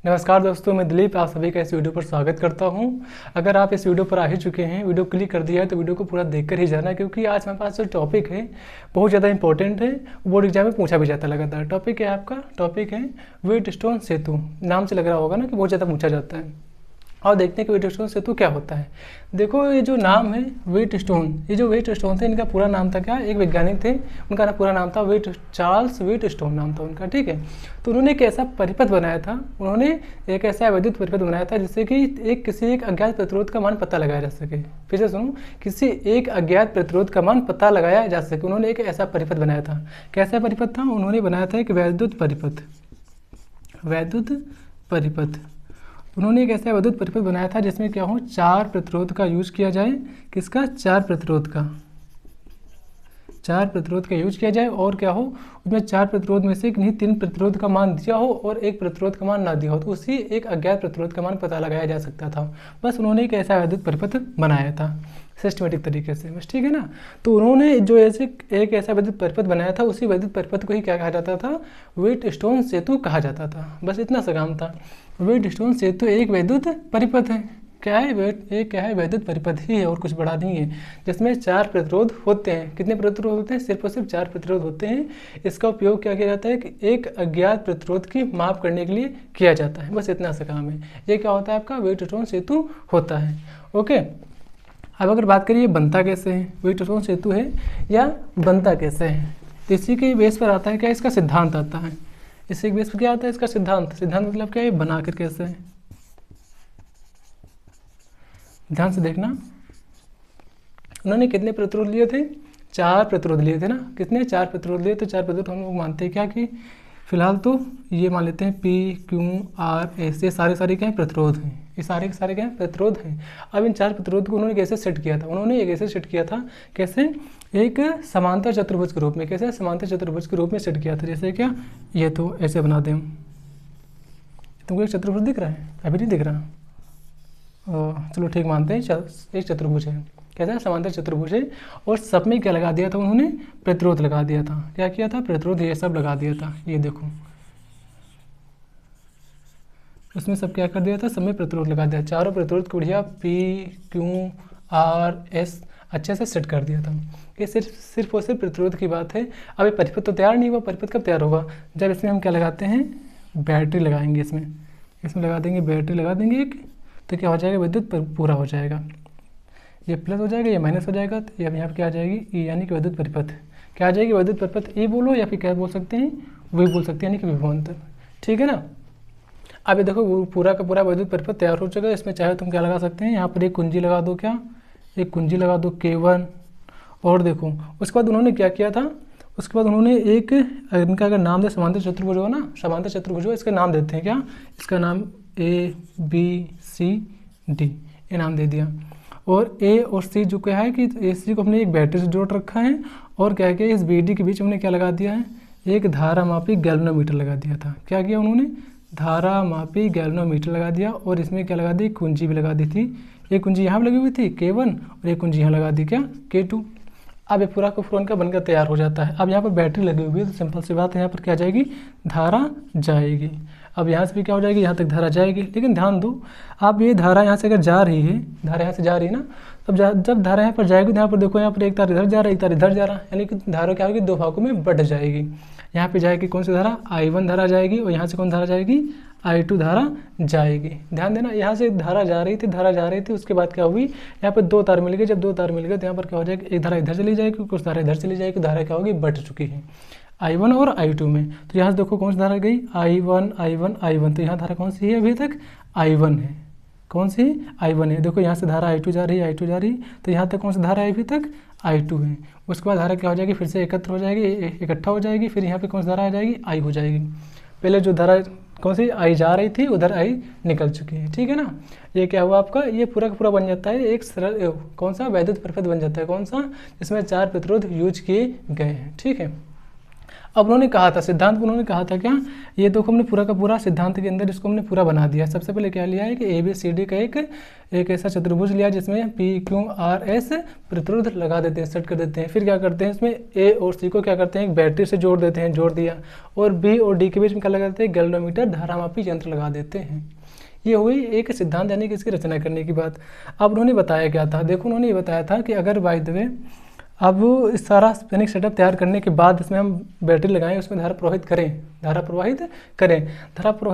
नमस्कार दोस्तों, मैं दिलीप आप सभी का इस वीडियो पर स्वागत करता हूं। अगर आप इस वीडियो पर आ ही चुके हैं, वीडियो क्लिक कर दिया है तो वीडियो को पूरा देखकर ही जाना, क्योंकि आज हमारे पास जो टॉपिक है बहुत ज़्यादा इंपॉर्टेंट है। बोर्ड एग्जाम में पूछा भी जाता है लगातार। टॉपिक है आपका, टॉपिक है व्हीटस्टोन सेतु। नाम से लग रहा होगा ना कि बहुत ज़्यादा पूछा जाता है। और देखते हैं कि व्हीटस्टोन सेतु क्या होता है। देखो, ये जो नाम है व्हीटस्टोन, ये जो व्हीटस्टोन थे इनका पूरा नाम था क्या? एक वैज्ञानिक थे, उनका पूरा नाम था चार्ल्स व्हीटस्टोन नाम था उनका, ठीक है। तो उन्होंने एक ऐसा परिपथ बनाया था, उन्होंने एक ऐसा वैद्युत परिपथ बनाया था जिससे कि किसी एक अज्ञात प्रतिरोध का मान पता लगाया जा सके। फिर से सुनो, किसी एक अज्ञात प्रतिरोध का मान पता लगाया जा सके। उन्होंने एक ऐसा परिपथ बनाया था। कैसा परिपथ था? उन्होंने बनाया था एक वैद्युत परिपथ। वैद्युत परिपथ उन्होंने एक ऐसा वैद्युत परिपथ बनाया था जिसमें क्या हो, 4 प्रतिरोध का यूज किया जाए। किसका? 4 प्रतिरोध का। 4 प्रतिरोध का यूज किया जाए और क्या हो, उसमें 4 प्रतिरोध में से किन्हीं 3 प्रतिरोध का मान दिया हो और 1 प्रतिरोध का मान ना दिया हो, तो उसी एक अज्ञात प्रतिरोध का मान पता लगाया जा सकता था। बस उन्होंने एक ऐसा वैद्युत परिपथ बनाया था सिस्टमेटिक तरीके से, बस, ठीक है ना। तो उन्होंने जो ऐसे एक ऐसा वैद्युत परिपथ बनाया था, उसी वैद्युत परिपथ को ही क्या कहा जाता था? व्हीटस्टोन सेतु कहा जाता था। बस इतना सा काम था। व्हीटस्टोन सेतु एक वैद्युत परिपथ है। क्या है? एक क्या है? वैद्युत परिपथ ही है और कुछ बड़ा नहीं है, जिसमें 4 प्रतिरोध होते हैं। कितने प्रतिरोध होते हैं? सिर्फ और सिर्फ 4 प्रतिरोध होते हैं। इसका उपयोग क्या किया जाता है कि एक अज्ञात प्रतिरोध की माप करने के लिए किया जाता है। बस इतना सा काम है। ये क्या होता है? आपका व्हीटस्टोन सेतु होता है। ओके, अब अगर बात करिए बनता कैसे है, व्हीटस्टोन सेतु है या बनता कैसे है, तो इसी के बेस पर आता है क्या? इसका सिद्धांत आता है। इसी के बेस पर क्या आता है? इसका सिद्धांत। सिद्धांत मतलब क्या है? बनाकर कैसे है। ध्यान से देखना, उन्होंने कितने प्रतिरोध लिए थे? 4 प्रतिरोध लिए थे ना। कितने? 4 प्रतिरोध लिए। तो 4 प्रतिरोध हम लोग मानते हैं क्या कि फिलहाल तो ये मान लेते हैं P, Q, R, S, ये सारे क्या है? प्रतिरोध हैं। ये सारे के सारे क्या है? प्रतिरोध हैं। अब इन 4 प्रतिरोध को उन्होंने कैसे सेट किया था? उन्होंने एक ऐसे सेट किया था, कैसे? एक समांतर चतुर्भुज के रूप में। कैसे? समांतर चतुर्भुज के रूप में सेट किया था। जैसे क्या? ये तो ऐसे बना दें हम। तुमको एक चतुर्भुज दिख रहा है? अभी नहीं दिख रहा? चलो ठीक मानते हैं, एक चतुर्भुज है। कैसा? समांतर चतुर्भुज है। और सब में क्या लगा दिया था उन्होंने? प्रतिरोध लगा दिया था। क्या किया था? प्रतिरोध ये सब लगा दिया था। ये देखो, उसमें सब क्या कर दिया था? सब में प्रतिरोध लगा दिया। चारों प्रतिरोध को बढ़िया P, Q, R, S अच्छे से सेट कर दिया था। ये सिर्फ और सिर्फ प्रतिरोध की बात है। अब ये परिपथ तो तैयार नहीं हुआ। परिपथ कब तैयार होगा? जब इसमें हम क्या लगाते हैं? बैटरी लगाएंगे। इसमें लगा देंगे, बैटरी लगा देंगे एक, तो क्या हो जाएगा? विद्युत पूरा हो जाएगा। ये प्लस हो जाएगा, ये माइनस हो जाएगा, तो ये यहाँ पर क्या आ जाएगी? ई, यानी कि विद्युत परिपथ। क्या आ जाएगी? विद्युत परिपथ ई बोलो या फिर क्या बोल सकते हैं? वी बोल सकते हैं, यानी कि विभवांतर, ठीक है ना। अब ये देखो, पूरा का पूरा विद्युत परिपथ तैयार हो चुका है। इसमें चाहे तुम क्या लगा सकते हैं? यहाँ पर एक कुंजी लगा दो। क्या? एक कुंजी लगा दो, K1। और देखो, उसके बाद उन्होंने क्या किया था? उसके बाद उन्होंने एक, इनका अगर नाम दे, समांतर चतुर्भुज हो ना, समांतर चतुर्भुज हो, इसका नाम देते हैं क्या? इसका नाम ABCD, ये नाम दे दिया। और A और C जो क्या है कि AC को हमने एक बैटरी से जोड़ रखा है, और क्या है कि इस BD के बीच हमने क्या लगा दिया है? एक धारामापी गैल्वेनोमीटर लगा दिया था। क्या किया उन्होंने? धारामापी गैल्वेनोमीटर लगा दिया। और इसमें क्या लगा दी? कुंजी भी लगा दी थी। एक कुंजी यहाँ पर लगी हुई थी K1, और एक कुंजी यहाँ लगा दी क्या? K2। अब ये पूरा का पूरा इनका बनकर तैयार हो जाता है। अब यहाँ पर बैटरी लगी हुई है, तो सिंपल सी बात है, यहाँ पर क्या जाएगी? धारा जाएगी। अब यहाँ से भी क्या हो जाएगी? यहाँ तक धारा जाएगी। लेकिन ध्यान दो, आप ये धारा यहाँ से अगर जा रही है, धारा यहाँ से जा रही है ना, तब जब धारा यहाँ पर जाएगी तो यहाँ पर देखो, यहाँ पर एक तार इधर जा रहा है, एक तार इधर जा रहा है, यानी कि धारा क्या होगी? 2 भागों में बढ़ जाएगी। यहाँ पे जाएगी कौन सी धारा? I1 धारा जाएगी, और यहाँ से कौन धारा जाएगी? I2 धारा जाएगी। ध्यान देना, यहाँ से धारा जा रही थी, उसके बाद क्या हुई? यहाँ पे 2 तार मिल गए। जब 2 तार मिल गए तो यहाँ पर क्या हो जाएगा? एक धारा इधर चली जाएगी, कुछ धारा इधर चली जाएगी। धारा क्या होगी? बढ़ चुकी है I1 और I2 में। तो यहाँ से देखो कौन सी धारा गई? I1। तो यहाँ धारा कौन सी है? अभी तक I1 है। कौन सी? I1 है। देखो यहाँ से धारा I2 जा रही है, तो यहाँ तक कौन सी धारा है? अभी तक I2 है। उसके बाद धारा क्या हो जाएगी? फिर से एकत्र हो जाएगी, इकट्ठा हो जाएगी। फिर यहाँ पे कौन सी धारा आ जाएगी? I हो जाएगी। पहले जो धारा कौन सी I जा रही थी, उधर I निकल चुकी है, ठीक है ना। ये क्या हुआ आपका? ये पूरा का पूरा बन जाता है एक सरल कौन सा? वैद्युत परिपथ बन जाता है। कौन सा? जिसमें 4 प्रतिरोध यूज किए गए हैं, ठीक है। अब उन्होंने कहा था सिद्धांत, उन्होंने कहा था क्या, ये देखो हमने पूरा का पूरा सिद्धांत के अंदर इसको हमने पूरा बना दिया। सबसे पहले क्या लिया है कि ABCD का एक ऐसा चतुर्भुज लिया जिसमें PQRS प्रतिरोध लगा देते हैं, सेट कर देते हैं। फिर क्या करते हैं, इसमें A और C को क्या करते हैं, एक बैटरी से जोड़ देते हैं, जोड़ दिया, और B और D के बीच में क्या लगा देते हैं, गैल्वेनोमीटर धारामापी यंत्र लगा देते हैं। ये हुई एक सिद्धांत, यानी कि इसकी रचना करने की बात। अब उन्होंने बताया क्या था, देखो उन्होंने ये बताया था कि अगर बाय द वे अब इस सारा यानी सेटअप तैयार करने के बाद इसमें हम बैटरी लगाएं, उसमें धारा प्रवाहित करें, धारा प्रवाहित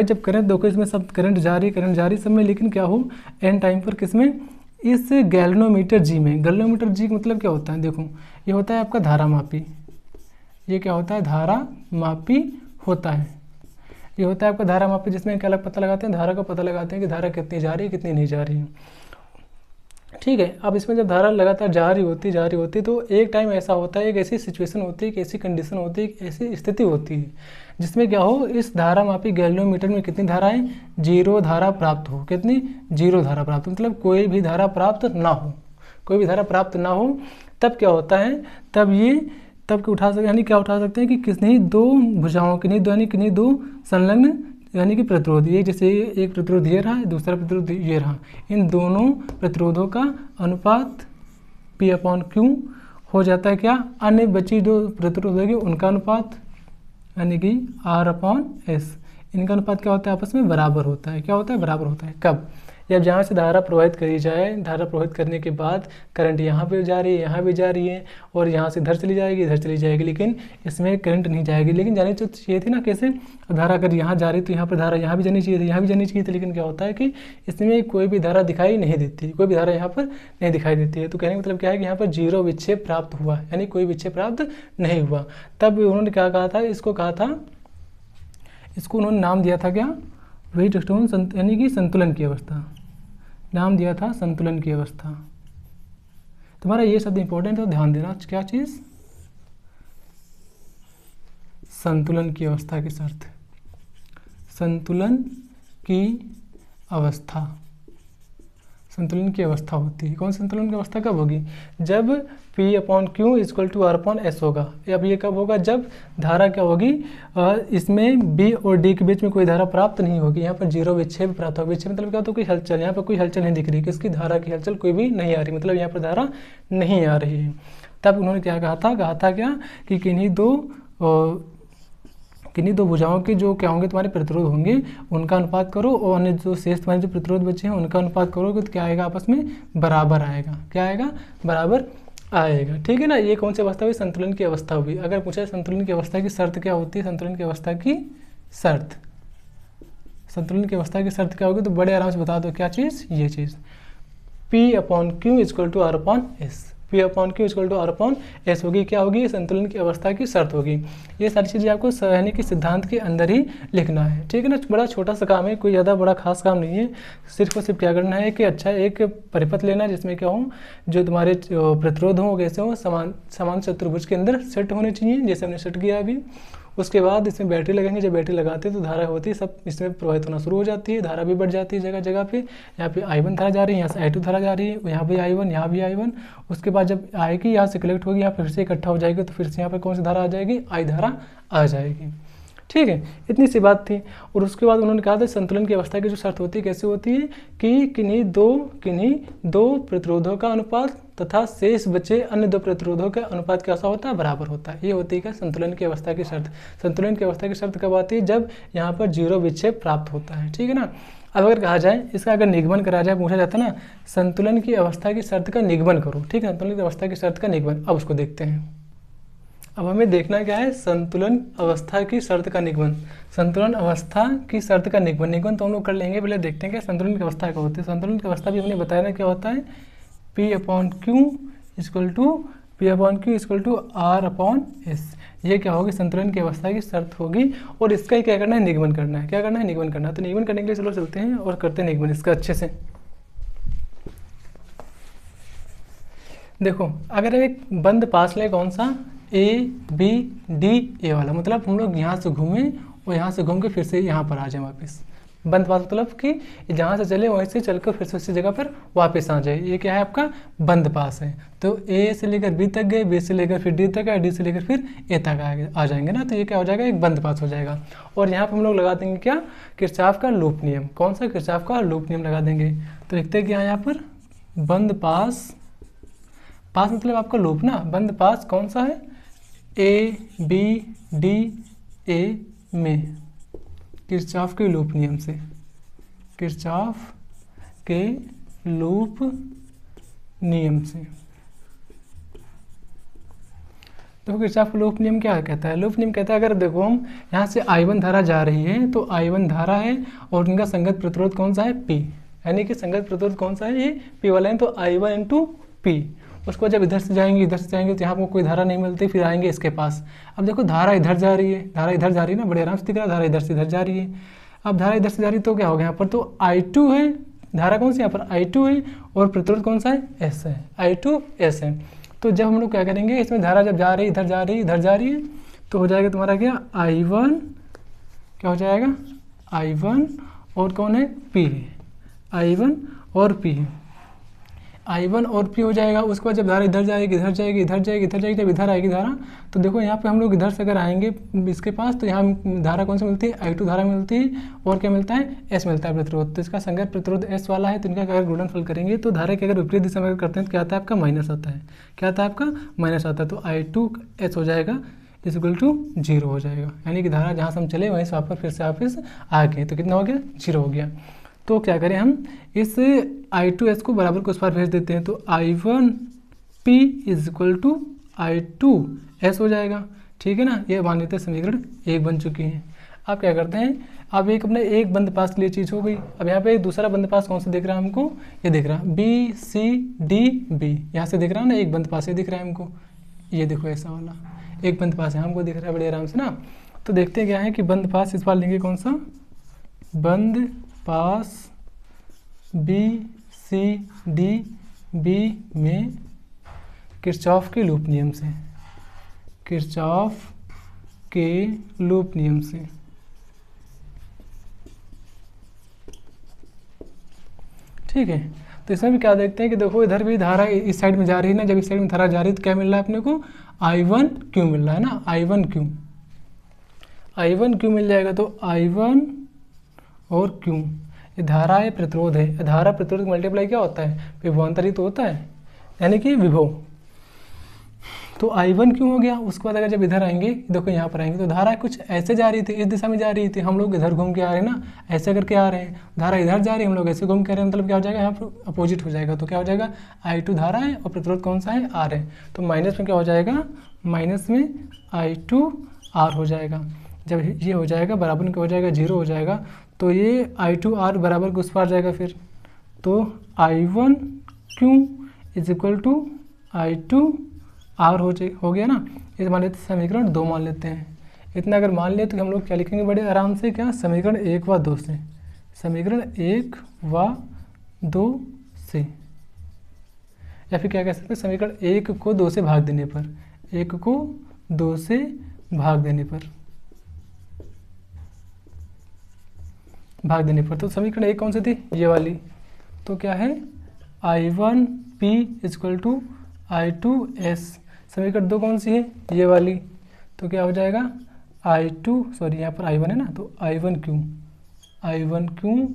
जब करें देखो इसमें सब करंट जारी सब में, लेकिन क्या हो एन टाइम पर किसमें, इस गैल्वेनोमीटर G में। गैल्वेनोमीटर G मतलब क्या होता है, देखो ये होता है आपका धारामापी, ये क्या होता है, धारामापी होता है, ये होता है आपका धारामापी, जिसमें क्या पता लगाते हैं, धारा का पता लगाते हैं कि धारा कितनी जा रही है कितनी नहीं जा रही है। ठीक है, अब इसमें जब धारा लगातार जारी होती तो एक टाइम ऐसा होता है, एक ऐसी सिचुएशन होती है, एक ऐसी कंडीशन होती है, एक ऐसी स्थिति होती है जिसमें क्या हो, इस धारामापी गैल्वेनोमीटर में कितनी धाराएं, 0 धारा प्राप्त हो। कितनी, 0 धारा प्राप्त, मतलब कोई भी धारा प्राप्त ना हो, कोई भी धारा प्राप्त ना हो। तब क्या होता है, तब उठा सकते, यानी क्या उठा सकते हैं कि किन्हीं दो भुजाओं, किन्हीं दो संलग्न यानी कि प्रतिरोध, ये जैसे एक प्रतिरोध ये रहा, दूसरा प्रतिरोध ये रहा, इन दोनों प्रतिरोधों का अनुपात P/Q हो जाता है क्या, अन्य बची जो प्रतिरोध होगी उनका अनुपात यानी कि R/S, इनका अनुपात क्या होता है, आपस में बराबर होता है। क्या होता है, बराबर होता है। कब, जब जहाँ से धारा प्रवाहित करी जाए, धारा प्रवाहित करने के बाद करंट यहाँ पे जा रही है, यहाँ भी जा रही है, और यहाँ से इधर चली जाएगी, लेकिन इसमें करंट नहीं जाएगी। लेकिन जानी तो चाहिए थी ना, कैसे, धारा अगर यहाँ जा रही तो यहाँ पर धारा यहाँ भी जानी चाहिए थी, यहाँ भी जानी चाहिए थी, लेकिन क्या होता है कि इसमें कोई भी धारा दिखाई नहीं देती, कोई भी धारा यहाँ पर नहीं दिखाई देती है। तो कहने का मतलब क्या है कि यहाँ पर 0 विक्षेप प्राप्त हुआ, यानी कोई विक्षेप प्राप्त नहीं हुआ। तब उन्होंने क्या कहा था, इसको उन्होंने नाम दिया था क्या, वेटस्टोन यानी कि संतुलन की अवस्था, नाम दिया था संतुलन की अवस्था। तुम्हारा ये शब्द इंपॉर्टेंट है तो ध्यान देना, क्या चीज़, संतुलन की अवस्था की शर्त, संतुलन की अवस्था, संतुलन की अवस्था होती है। कौन संतुलन की अवस्था कब होगी, जब P/Q = R/S होगा। अब ये कब होगा, जब धारा क्या होगी, इसमें B और D के बीच में कोई धारा प्राप्त नहीं होगी, यहाँ पर 0 विक्षेप प्राप्त होगा। विक्षेप मतलब क्या होता है, कोई हलचल, यहाँ पर कोई हलचल नहीं दिख रही, किसकी, धारा की हलचल कोई भी नहीं आ रही, मतलब यहाँ पर धारा नहीं आ रही है। तब उन्होंने क्या कहा था क्या कि किन्हीं दो भुजाओं के जो क्या होंगे, तुम्हारे प्रतिरोध होंगे, उनका अनुपात करो, और अन्य जो शेष तुम्हारे जो प्रतिरोध बचे हैं उनका अनुपात करोगे तो क्या आएगा, आपस में बराबर आएगा। क्या आएगा, बराबर आएगा। ठीक है ना, ये कौन सी अवस्था हुई, संतुलन की अवस्था हुई। अगर पूछा संतुलन की अवस्था की शर्त क्या होती है, संतुलन की अवस्था की शर्त, संतुलन की अवस्था की शर्त क्या होगी, तो बड़े आराम से बता दो, क्या चीज़, ये चीज़ P/Q = R/S, P/Q = R/S होगी। क्या होगी, संतुलन की अवस्था की शर्त होगी। ये सारी चीज़ें आपको यानी कि सिद्धांत के अंदर ही लिखना है। ठीक है ना, बड़ा छोटा सा काम है, कोई ज़्यादा बड़ा खास काम नहीं है। सिर्फ और सिर्फ क्या करना है कि अच्छा एक परिपथ लेना है जिसमें क्या हो, जो तुम्हारे प्रतिरोध हों कैसे हो, समान चतुर्भुज के अंदर सेट होने चाहिए, जैसे हमने सेट किया अभी। उसके बाद इसमें बैटरी लगेंगे, जब बैटरी लगाते हैं तो धारा होती है सब इसमें प्रवाहित होना शुरू हो जाती है, धारा भी बढ़ जाती है जगह जगह पे। यहाँ पे I1 धारा जा रही है, यहाँ से I2 धारा जा रही है, यहाँ भी I1, यहाँ भी I1। उसके बाद जब आएगी, यहाँ से कलेक्ट होगी, यहाँ फिर से इकट्ठा हो जाएगी, तो फिर से यहाँ पर कौन सी धारा आ जाएगी, I धारा आ जाएगी। ठीक है, इतनी सी बात थी। और उसके बाद उन्होंने कहा था संतुलन की अवस्था की जो शर्त होती है कैसे होती है कि किन्हीं दो प्रतिरोधों का अनुपात तथा शेष बचे अन्य दो प्रतिरोधों का अनुपात कैसा होता है, बराबर होता है। ये होती है क्या, संतुलन की अवस्था की शर्त। संतुलन की अवस्था की शर्त कब आती है, जब यहाँ पर 0 विक्षेप प्राप्त होता है। ठीक है ना। अब अगर कहा जाए, इसका अगर निगमन करा जाए, पूछा जाता है ना, संतुलन की अवस्था की शर्त का निगमन करो। ठीक है, संतुलन की अवस्था की शर्त का निगमन, अब उसको देखते हैं। अब हमें देखना क्या है, संतुलन अवस्था की शर्त का निगमन। संतुलन अवस्था की शर्त का निगमन तो हम लोग कर लेंगे। पहले देखते हैं क्या संतुलन की अवस्था क्या होती है। संतुलन की अवस्था भी हमने बताया ना क्या होता है, P/Q = R/S। ये क्या होगी, संतुलन की अवस्था की शर्त होगी। और इसका ही क्या करना है, निगमन करना है। क्या करना है, निगमन करना है। तो निगमन करने के लिए चलो चलते हैं और करते हैं निगमन इसका अच्छे से। देखो, अगर एक बंद पास ले, कौन सा, A, B, D, A वाला, मतलब हम लोग यहाँ से घूमें और यहाँ से घूम के फिर से यहाँ पर आ जाए वापस। बंद पास मतलब कि जहाँ से चले वहीं से चलकर फिर से उसी जगह पर वापस आ जाए, ये क्या है आपका बंद पास है। तो ए से लेकर बी तक गए, बी से लेकर फिर डी तक आए, डी से लेकर फिर ए तक आ जाएंगे ना, तो ये क्या हो जाएगा, एक बंद पास हो जाएगा। और यहाँ पर हम लोग लगा देंगे क्या, किरचॉफ का लूप नियम। कौन सा, किरचॉफ का लूप नियम लगा देंगे। तो देखते हैं क्या यहाँ पर बंद पास, पास मतलब आपका लूप ना, बंद पास कौन सा है, ए बी डी ए में किरचॉफ के लूप नियम से, किरचॉफ के लूप नियम से। तो किरचॉफ का लूप नियम क्या कहता है, लूप नियम कहता है अगर देखो हम यहाँ से I1 धारा जा रही है तो I1 धारा है और इनका संगत प्रतिरोध कौन सा है, P, यानी कि संगत प्रतिरोध कौन सा है, ये P वाला है, तो I1 इंटू P। उसको जब इधर से जाएंगे तो यहाँ पर कोई धारा नहीं मिलती, फिर आएंगे इसके पास। अब देखो धारा इधर जा रही है, धारा इधर जा रही है ना, बड़े आराम से दिख रहा है, धारा इधर से इधर जा रही है। अब धारा इधर से जा रही है तो क्या हो गया यहाँ पर, तो I2 है, धारा कौन सी यहाँ पर I2 है और प्रतिरोध कौन सा है, S है, I2 S है। तो जब हम लोग क्या करेंगे, इसमें धारा जब जा रही है, इधर जा रही है, इधर जा रही है, तो हो जाएगा तुम्हारा क्या, I1 क्या हो जाएगा, I1 और कौन है, P है, I1 और P है, I1 और P हो जाएगा। उसके बाद जब धारा इधर जाएगी, इधर जाएगी, इधर जाएगी, इधर जाएगी, जब इधर आएगी धारा, तो देखो यहाँ पे हम लोग इधर से अगर आएंगे इसके पास, तो यहाँ धारा कौन सी मिलती है, I2 धारा मिलती है और क्या मिलता है, S मिलता है प्रतिरोध। तो इसका संगत प्रतिरोध S वाला है, तो इनका अगर गुणनफल करेंगे तो धारा के अगर विपरीत दिशा में करते हैं तो क्या आता है आपका, माइनस आता है। क्या आता है आपका, माइनस आता है। तो I2 S हो जाएगा इक्वल टू 0 हो जाएगा, यानी कि धारा जहाँ से हम चले वहीं से वापस फिर से वापस आ गए, तो कितना हो गया, 0 हो गया। तो क्या करें हम, इस I2S को बराबर को उस पार भेज देते हैं, तो I1P is equal to I2S हो जाएगा, ठीक है ना। ये मान लेते हैं समीकरण 1 बन चुकी है। अब क्या करते हैं, अब एक अपने एक बंद पास के लिए चीज़ हो गई। अब यहाँ पे दूसरा बंद पास कौन सा दिख रहा है हमको, ये दिख रहा है BCDB, यहाँ से दिख रहा है ना, एक बंद पास ये दिख रहा है हमको, ये देखो ऐसा वाला एक बंद पास है हमको दिख रहा है बड़े आराम से ना। तो देखते हैं क्या है कि बंद पास इस बार लेंगे कौन सा, बंद पास BCDB में किरचॉफ के लूप नियम से, किरचॉफ के लूप नियम से। ठीक है, तो इसमें भी क्या देखते हैं कि देखो इधर भी धारा इस साइड में जा रही है ना, जब इस साइड में धारा जा रही है तो क्या मिल रहा है अपने को, I1Q मिल रहा है ना, I1Q मिल जाएगा। तो I1 और Q, ये धारा है प्रतिरोध है, धारा प्रतिरोध मल्टीप्लाई क्या होता है, विभवांतर ही तो होता है, यानी कि विभव। तो I1Q हो गया। उसके बाद अगर जब इधर आएंगे, देखो यहाँ पर आएंगे तो धारा कुछ ऐसे जा रही थी, इस दिशा में जा रही थी, हम लोग इधर घूम के आ रहे हैं ना, ऐसे करके आ रहे हैं, धारा इधर जा रही है, हम लोग ऐसे घूम के आ रहे हैं, मतलब क्या हो जाएगा, यहाँ पर अपोजिट हो जाएगा। तो क्या हो जाएगा, I2 धारा है और प्रतिरोध कौन सा है, R है, तो माइनस में क्या हो जाएगा, माइनस में I2R हो जाएगा। जब ये हो जाएगा बराबर में क्या हो जाएगा, 0 हो जाएगा, तो ये I2R बराबर को उस पार जाएगा फिर, तो I1Q is equal to I2R हो गया ना। ये मान लेते समीकरण 2 मान लेते हैं। इतना अगर मान लिया तो हम लोग क्या लिखेंगे बड़े आराम से, क्या, समीकरण 1 व 2 से, समीकरण 1 व 2 से, या फिर क्या कह सकते हैं, समीकरण 1 को 2 से भाग देने पर, 1 को 2 से भाग देने पर, तो समीकरण 1 कौन सी थी, ये वाली, तो क्या है, I1P इक्वल टू I2S। समीकरण 2 कौन सी है, ये वाली, तो क्या हो जाएगा, यहाँ पर I1 है ना, तो I1Q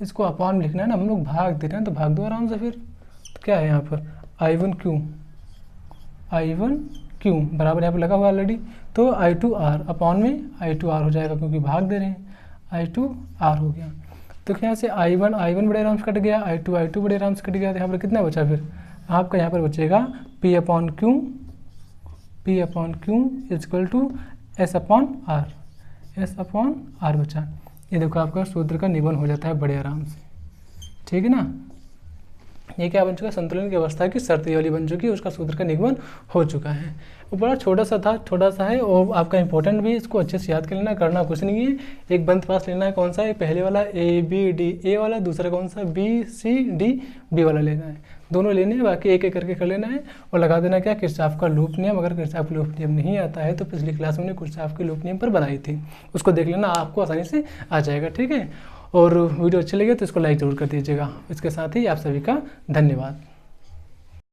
इसको अपॉन लिखना है ना, हम लोग भाग दे रहे हैं तो भाग दो आराम से फिर। तो क्या है यहाँ पर I1Q बराबर यहाँ पर लगा हुआ ऑलरेडी, तो I2R अपॉन में I2R हो जाएगा, क्योंकि भाग दे रहे हैं, I2R हो गया। तो यहाँ से I1 बड़े आराम से कट गया, I2 बड़े आराम से कट गया, तो यहाँ पर कितना बचा फिर आपका, यहाँ पर बचेगा P upon Q equal to S upon R बचा। ये देखो आपका सूत्र का निबंध हो जाता है बड़े आराम से, ठीक है ना। ये क्या बन चुका, संतुलन की अवस्था की शर्त ये वाली बन चुकी है, उसका सूत्र का निगमन हो चुका है। वो बड़ा छोटा सा है और आपका इंपॉर्टेंट भी, इसको अच्छे से याद कर लेना, करना कुछ नहीं है। एक बंद पास लेना है, कौन सा है, पहले वाला A वाला, दूसरा कौन सा BCDB वाला लेना है, दोनों लेने हैं, बाकी एक एक करके कर लेना है और लगा देना क्या, किरचॉफ का लूप नियम। अगर किरचॉफ का लूप नियम नहीं आता है तो पिछली क्लास में किरचॉफ के लूप नियम पर बनाई थी, उसको देख लेना, आपको आसानी से आ जाएगा, ठीक है। और वीडियो अच्छी लगे तो इसको लाइक ज़रूर कर दीजिएगा। इसके साथ ही आप सभी का धन्यवाद।